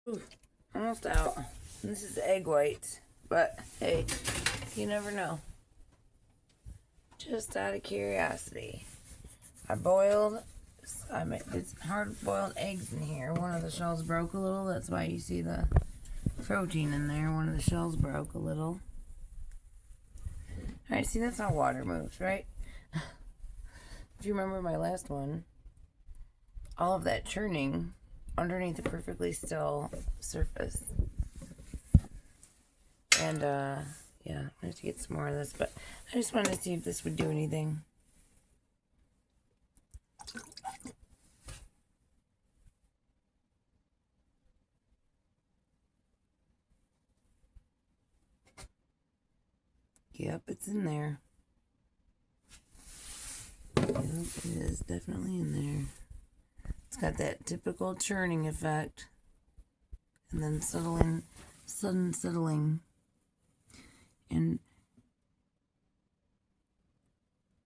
Ooh, almost out. This is egg whites, but hey, you never know. Just out of curiosity, I did hard-boiled eggs in here. One of the shells broke a little. That's why you see the protein in there. One of the shells broke a little. Alright, see, that's how water moves, right? If you remember my last one, all of that churning underneath a perfectly still surface. And, yeah, I have to get some more of this, but I just wanted to see if this would do anything. Yep, it's in there. Yep, it is definitely in there. It's got that typical churning effect. And then sudden settling. And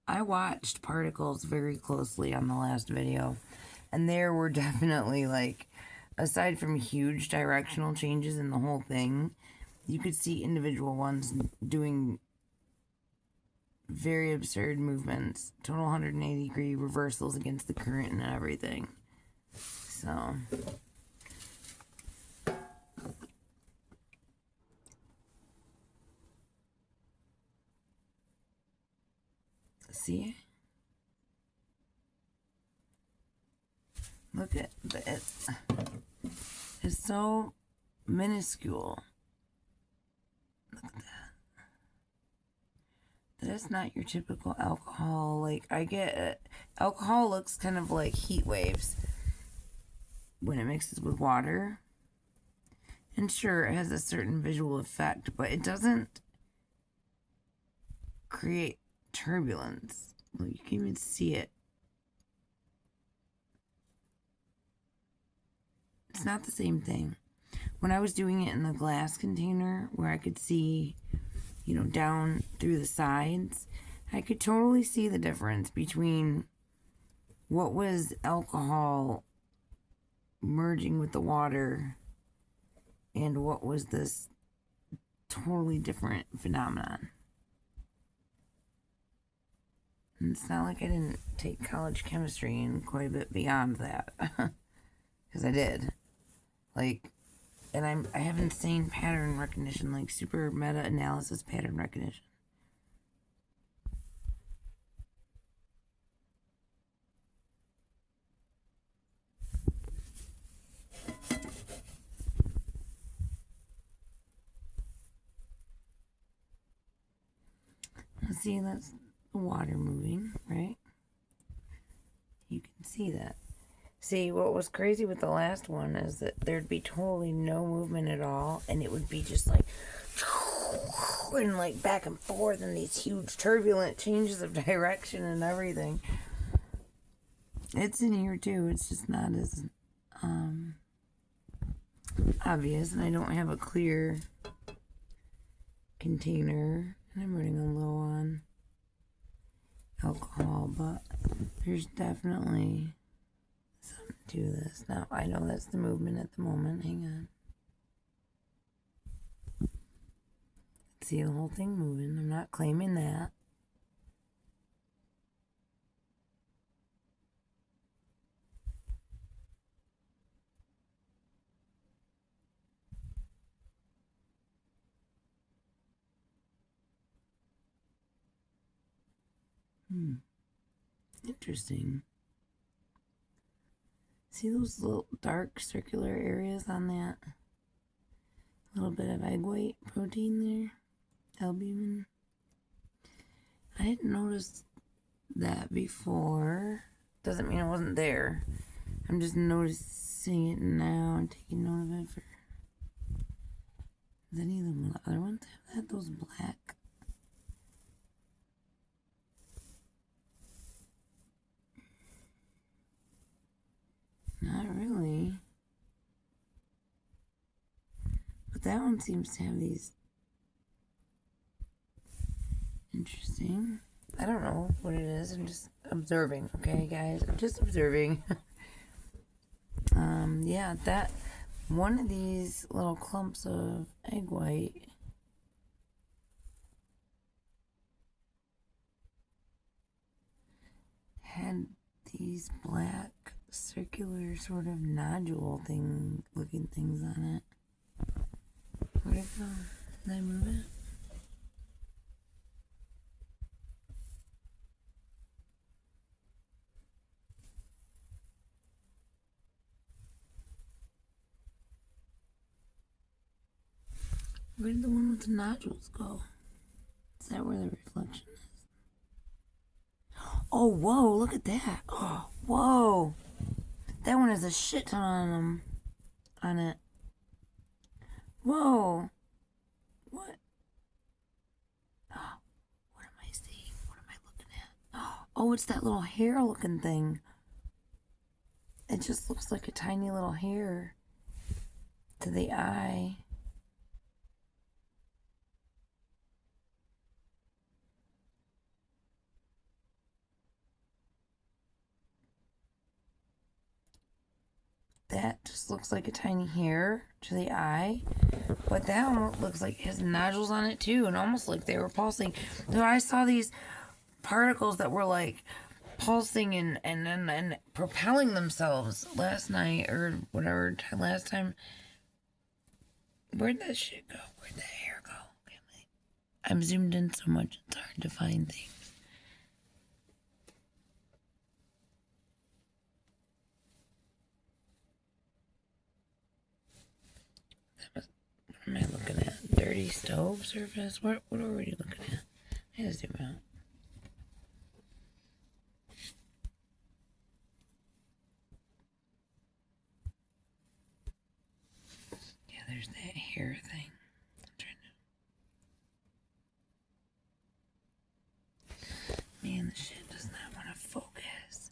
I watched particles very closely on the last video. And there were definitely, like, aside from huge directional changes in the whole thing, you could see individual ones doing very absurd movements, total 180-degree reversals against the current and everything. So, see? Look at it. It's so minuscule. Look at that. That's not your typical alcohol. Like, I get it. Alcohol looks kind of like heat waves when it mixes with water. And sure, it has a certain visual effect, but it doesn't create turbulence. Well, you can even see it. It's not the same thing. When I was doing it in the glass container where I could see, you know, down through the sides, I could totally see the difference between what was alcohol merging with the water and what was this totally different phenomenon. And it's not like I didn't take college chemistry and quite a bit beyond that. Because I did. Like, and I have insane pattern recognition, like super meta-analysis pattern recognition. Let's see, that's the water moving, right? You can see that. See, what was crazy with the last one is that there'd be totally no movement at all, and it would be just like, and like back and forth, and these huge turbulent changes of direction and everything. It's in here too, it's just not as obvious, and I don't have a clear container, and I'm running a low on alcohol, but there's definitely something to this. Now, I know that's the movement at the moment. Hang on. See the whole thing moving. I'm not claiming that. Interesting. See those little dark circular areas on that? A little bit of egg white protein there. Albumin. I didn't notice that before. Doesn't mean it wasn't there. I'm just noticing it now and taking note of it for... Does any of the other ones have that? Those black... Not really. But that one seems to have these. Interesting. I don't know what it is. I'm just observing, okay, guys? I'm just observing. Yeah, One of these little clumps of egg white had these black circular sort of nodule thing looking things on it. Where'd it go? Did I move it? Where did the one with the nodules go? Is that where the reflection is? Oh, whoa, look at that. Oh, whoa. That one has a shit ton on it. Whoa. What? Oh, what am I seeing? What am I looking at? Oh, it's that little hair looking thing. It just looks like a tiny little hair to the eye. That just looks like a tiny hair to the eye. But that one looks like it has nodules on it too, and almost like they were pulsing. So I saw these particles that were like pulsing and propelling themselves last night or whatever last time. Where'd that shit go? Where'd that hair go? I'm zoomed in so much it's hard to find things. What am I looking at? Dirty stove surface? What are we looking at? I gotta zoom out. Yeah, there's that hair thing. I'm trying to... Man, the shit does not want to focus.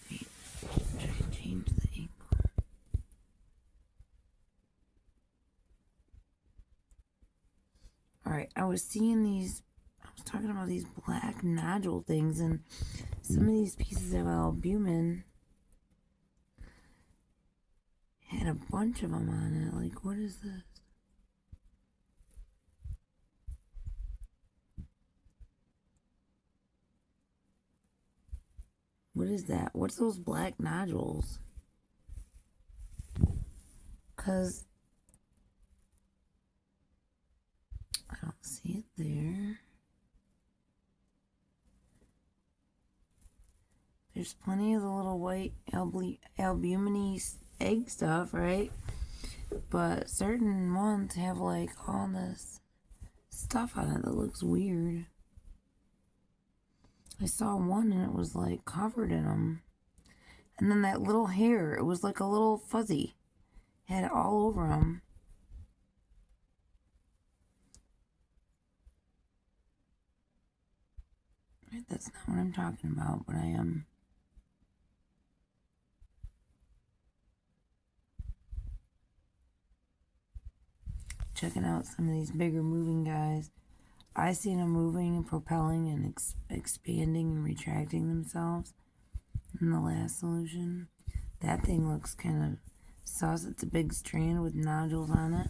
Wait, try to change the angle. Alright, I was talking about these black nodule things, and some of these pieces of albumin had a bunch of them on it. Like, what is this? What is that? What's those black nodules? Because I don't see it there. There's plenty of the little white albumin-y egg stuff, right? But certain ones have like all this stuff on it that looks weird. I saw one and it was like covered in them. And then that little hair, it was like a little fuzzy. Had it all over them. Right, that's not what I'm talking about, but I am. Checking out some of these bigger moving guys. I see them moving and propelling and expanding and retracting themselves in the last solution. That thing looks kind of sus. It's a big strand with nodules on it.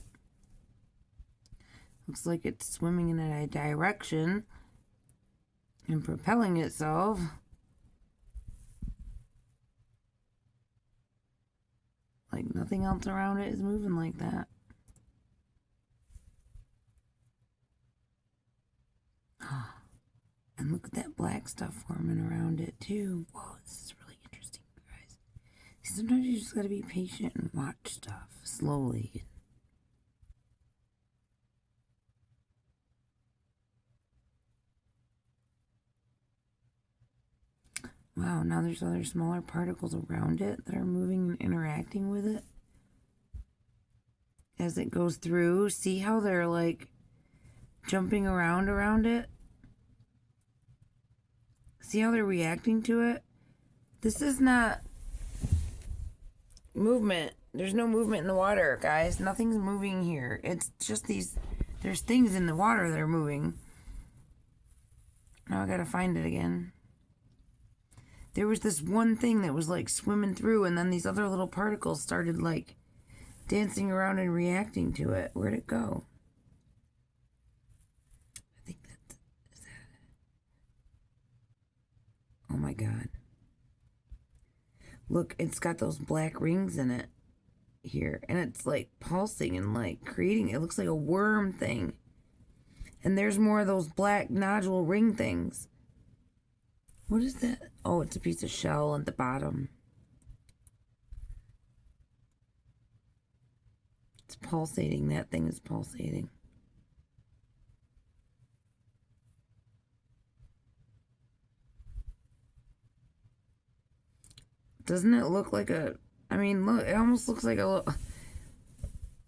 Looks like it's swimming in a direction and propelling itself. Like nothing else around it is moving like that. And look at that black stuff forming around it too. Whoa, this is really interesting, guys. Sometimes you just gotta be patient and watch stuff slowly. Wow, now there's other smaller particles around it that are moving and interacting with it as it goes through. See how they're like jumping around it? See how they're reacting to it? This is not movement. There's no movement in the water, guys. Nothing's moving here. It's just there's things in the water that are moving. Now I gotta find it again. There was this one thing that was like swimming through, and then these other little particles started like dancing around and reacting to it. Where'd it go? I think that's... Is that it? Oh my god. Look, it's got those black rings in it here, and it's like pulsing and like creating, it looks like a worm thing. And there's more of those black nodule ring things. What is that? Oh, it's a piece of shell at the bottom. It's pulsating. That thing is pulsating. Doesn't it look like a... I mean, look, it almost looks like a little...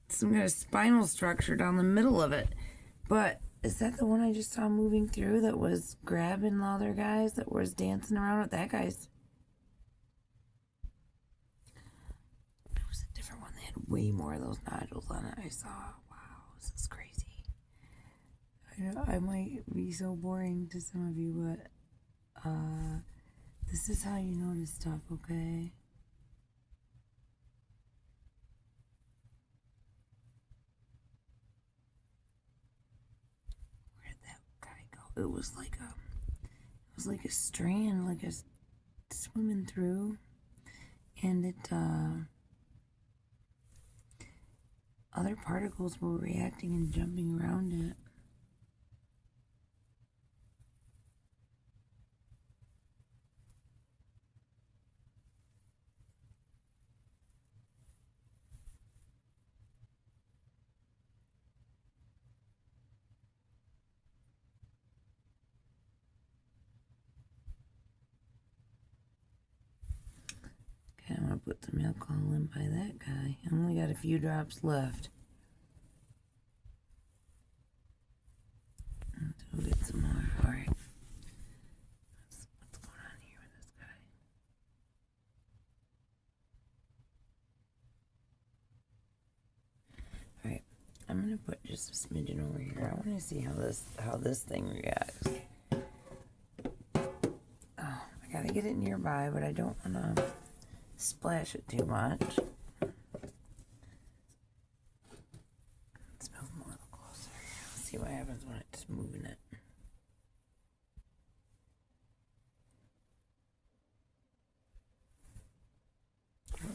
some kind of spinal structure down the middle of it. But is that the one I just saw moving through that was grabbing the other guys that was dancing around with that guy's? It was a different one. They had way more of those nodules on it. I saw. Wow, this is crazy. I know I might be so boring to some of you, but this is how you notice stuff, okay? It was like a strand, like a swimming through, and it other particles were reacting and jumping around it. Okay, I'm gonna put some alcohol in by that guy. I only got a few drops left. We'll get some more. Alright. What's going on here with this guy? Alright. I'm gonna put just a smidgen over here. I wanna see how this thing reacts. Oh, I gotta get it nearby, but I don't wanna splash it too much. Let's move them a little closer. Let's see what happens when it's moving it.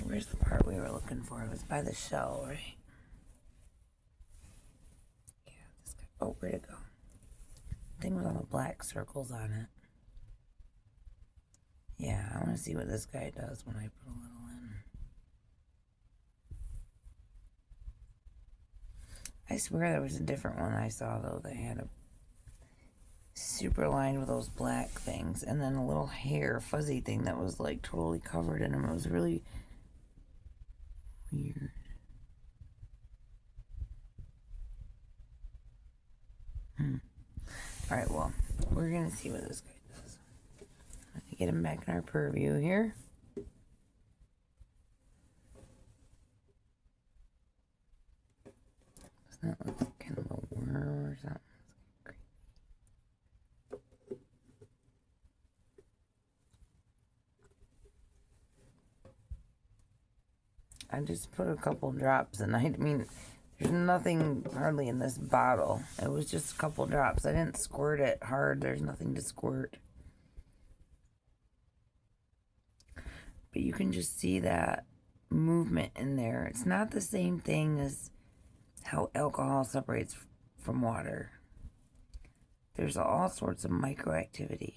Where's the part we were looking for? It was by the shell, right? Yeah, this guy. Oh, where'd it go? Thing with all the black circles on it. Yeah, I want to see what this guy does when I put a little in. I swear there was a different one I saw, though. They had a super lined with those black things, and then a little hair, fuzzy thing that was like totally covered in them. It was really weird. Alright, well, we're gonna see what this guy does. Let me get him back in our purview here. Doesn't that look like kind of a worm or something? I just put a couple drops, and I mean, there's nothing hardly in this bottle. It was just a couple drops. I didn't squirt it hard. There's nothing to squirt. But you can just see that movement in there. It's not the same thing as how alcohol separates from water. There's all sorts of microactivity.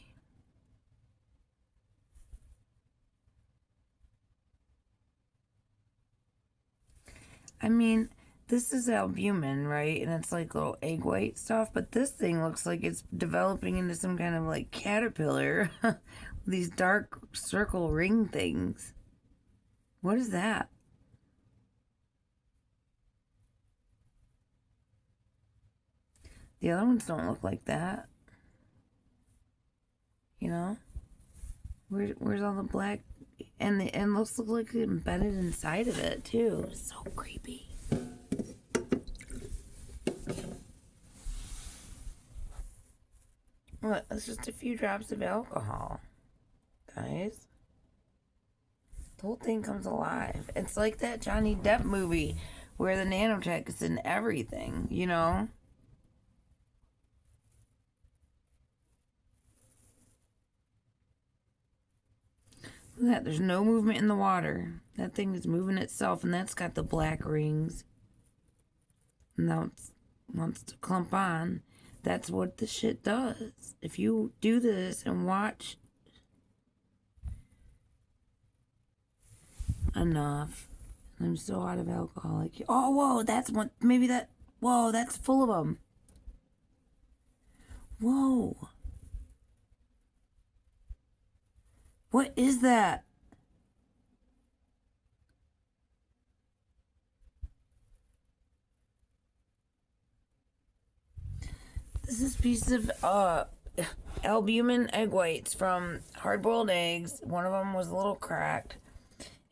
I mean, this is albumin, right? And it's like little egg white stuff, but this thing looks like it's developing into some kind of like caterpillar. These dark circle ring things. What is that? The other ones don't look like that. You know? Where's all the black? And looks like it's embedded inside of it, too. It's so creepy. What? It's just a few drops of alcohol, guys. The whole thing comes alive. It's like that Johnny Depp movie where the nanotech is in everything, you know? Look at that. There's no movement in the water. That thing is moving itself, and that's got the black rings. Now it wants to clump on. That's what the shit does. If you do this and watch enough, I'm so out of alcohol. Oh, whoa, that's one. Maybe that. Whoa, that's full of them. Whoa. What is that? This is a piece of albumin egg whites from hard-boiled eggs. One of them was a little cracked.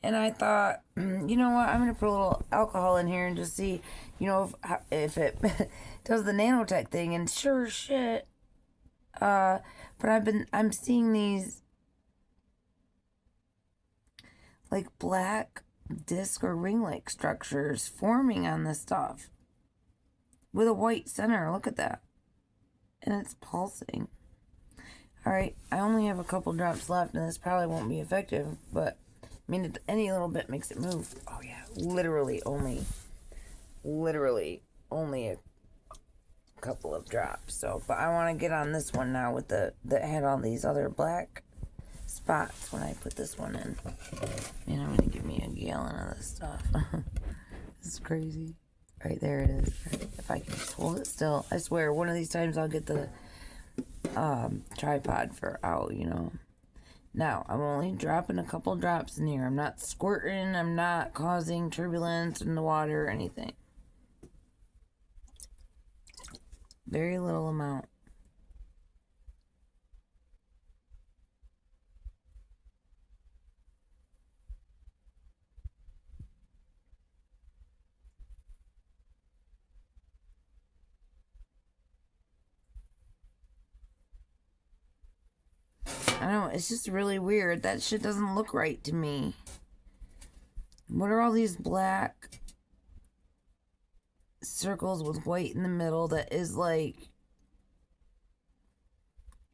And I thought, you know what? I'm going to put a little alcohol in here and just see, you know, if it does the nanotech thing. And sure as shit. But I'm seeing these like black disc or ring-like structures forming on this stuff with a white center. Look at that. And it's pulsing. Alright, I only have a couple drops left, and this probably won't be effective, but I mean, any little bit makes it move. Oh yeah, literally only a couple of drops. So, but I want to get on this one now with that had all these other black spots when I put this one in. Man, I'm gonna give me a gallon of this stuff. This is crazy. Right there it is. If I can just hold it still, I swear one of these times I'll get the tripod for out, you know. Now, I'm only dropping a couple drops in here. I'm not squirting. I'm not causing turbulence in the water or anything. Very little amount. I don't know, it's just really weird. That shit doesn't look right to me. What are all these black circles with white in the middle that is like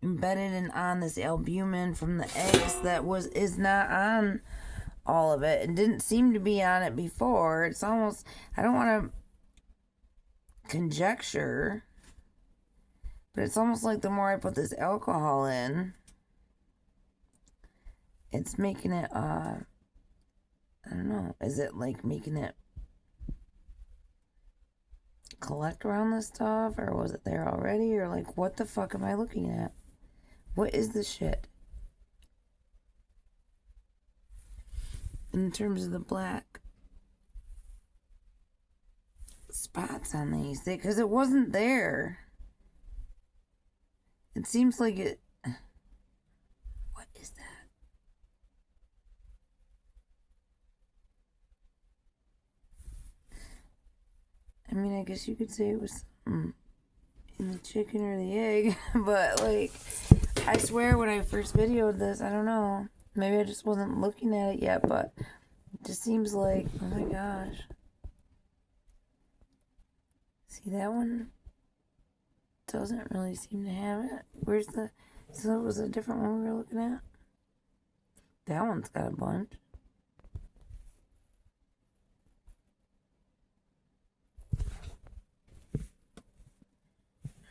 embedded in on this albumin from the eggs that is not on all of it and didn't seem to be on it before? It's almost, I don't want to conjecture, but it's almost like the more I put this alcohol in, it's making it, I don't know, is it like making it collect around this stuff, or was it there already, or like, what the fuck am I looking at? What is this shit? In terms of the black spots on these, because it wasn't there. It seems like it, what is that? I mean, I guess you could say it was in the chicken or the egg, but like, I swear when I first videoed this, I don't know, maybe I just wasn't looking at it yet, but it just seems like, oh my gosh. See, that one doesn't really seem to have it. Where's the, so it was a different one we were looking at? That one's got a bunch.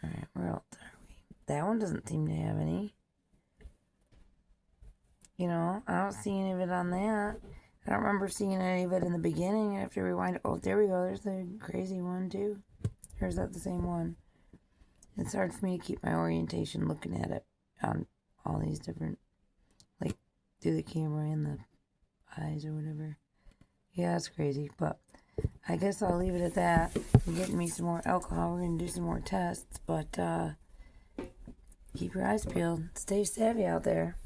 Alright, where else are we? That one doesn't seem to have any. You know, I don't see any of it on that. I don't remember seeing any of it in the beginning. I have to rewind it. Oh, there we go. There's the crazy one, too. Or is that the same one? It's hard for me to keep my orientation looking at it on all these different, like, through the camera and the eyes or whatever. Yeah, it's crazy. But I guess I'll leave it at that. I'm getting me some more alcohol. We're going to do some more tests. But keep your eyes peeled. Stay savvy out there.